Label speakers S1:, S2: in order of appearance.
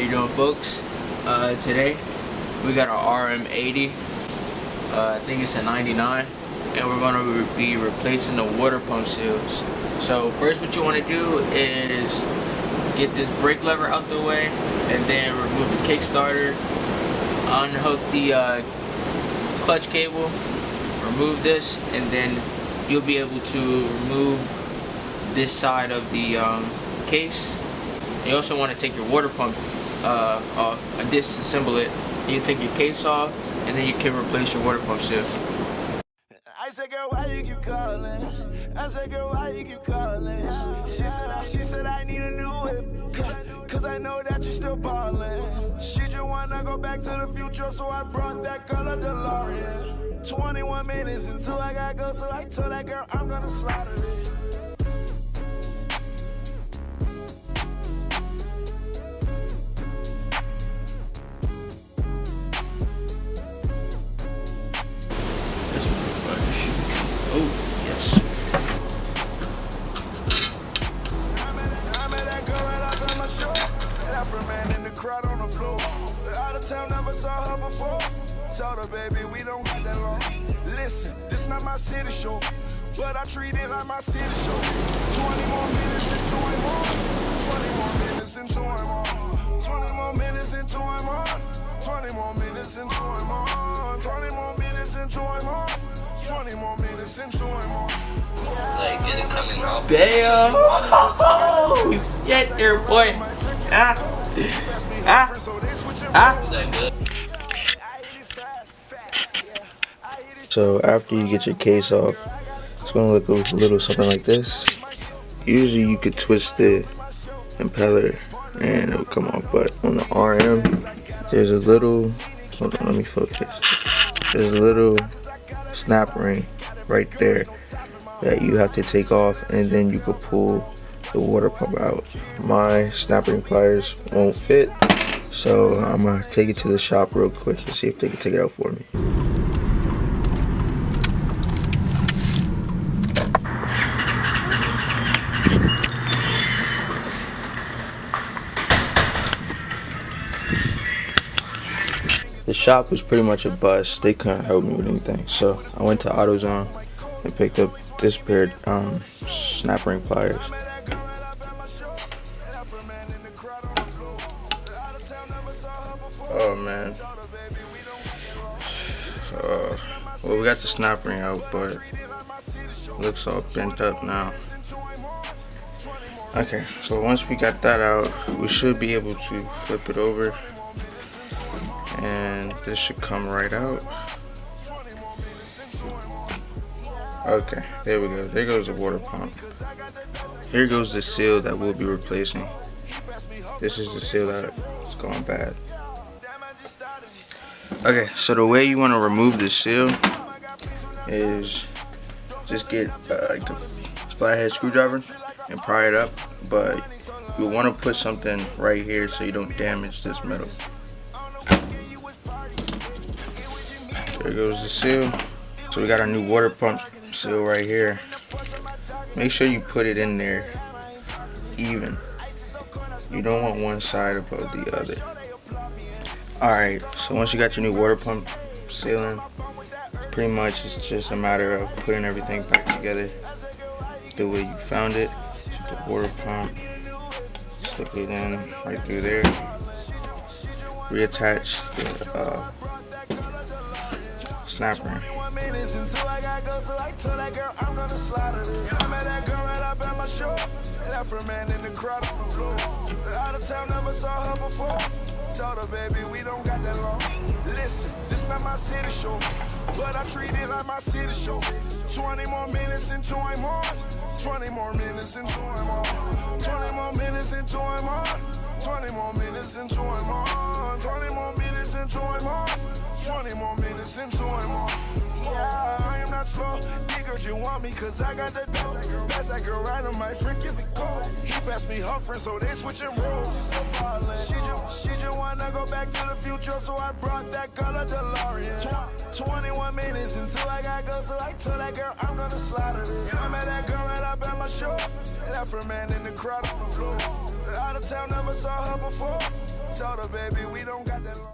S1: How you doing, folks? Today we got our RM80. I think it's a 99, and we're going to be replacing the water pump seals. So first, what you want to do is get this brake lever out the way, and then remove the kickstarter, unhook the clutch cable, remove this, and then you'll be able to remove this side of the case. You also want to take your water pump off, disassemble it. You take your case off, and then you can replace your water pump seal.
S2: I said, girl, why you keep calling? I said, girl, why you keep calling? She said I need a new whip, cause I know that you're still ballin'. She just wanna go back to the future, so I brought that girl a DeLorean. 21 minutes until I gotta go, so I told that girl I'm gonna slaughter it.
S1: Oh, yes.
S2: I met that girl right up on my show. That Afro man in the crowd on the floor. Out of town, never saw her before. Told her, baby, we don't got that long. Listen, this not my city show, but I treat it like my city show. 20 more minutes into I'm on. 20 more minutes into I'm on. 20 more minutes into I'm on. 20 more minutes into I'm on. 20 more minutes into I'm on. 20 more minutes into I'm on.
S3: Like, get it coming off.
S1: Damn! Oh, shit, there, boy. Ah. Ah. Ah.
S3: Is that good?
S4: So after you get your case off, it's going to look a little something like this. Usually you could twist the impeller and it'll come off, but on the RM, there's a little, hold on, let me focus. There's a little snap ring right there that you have to take off, and then you could pull the water pump out. My snap ring pliers won't fit, so I'm going to take it to the shop real quick and see if they can take it out for me. The shop was pretty much a bust. They couldn't help me with anything. So I went to AutoZone and picked up this pair of snap ring pliers. Oh man. Well, we got the snap ring out, but it looks all bent up now. Okay, so once we got that out, we should be able to flip it over. And this should come right out. Okay, there we go. There goes the water pump. Here goes the seal that we'll be replacing. This is the seal that's going bad. Okay, so the way you want to remove the seal is just get like a flathead screwdriver and pry it up, but you'll want to put something right here so you don't damage this metal. There goes the seal. So we got our new water pump seal right here. Make sure you put it in there even. You don't want one side above the other. Alright, so once you got your new water pump seal in, pretty much it's just a matter of putting everything back together the way you found it. So the water pump, slip it in right through there. Reattach the snap ring.
S2: Told her, baby, we don't got that long. Listen, this not my city show, but I treat it like my city show. 20 more minutes into I'm on. 20 more minutes into I'm on. 20 more minutes into I'm on. 20 more minutes into I'm on. 20 more minutes into I'm on. 20 more minutes into I'm on. Yeah, I am not slow. Niggas, you want me cause I got the dough. That's that girl right on my freaking big toe. He passed me her friend, so they switching roles. She just wanna go back to the future, so I brought that girl a DeLorean. 21 minutes until I gotta go, so I told that girl I'm gonna slaughter it. I met that girl right up at my show. Left her man in the crowd on the floor. Out of town, never saw her before. Told her, baby, we don't got that long.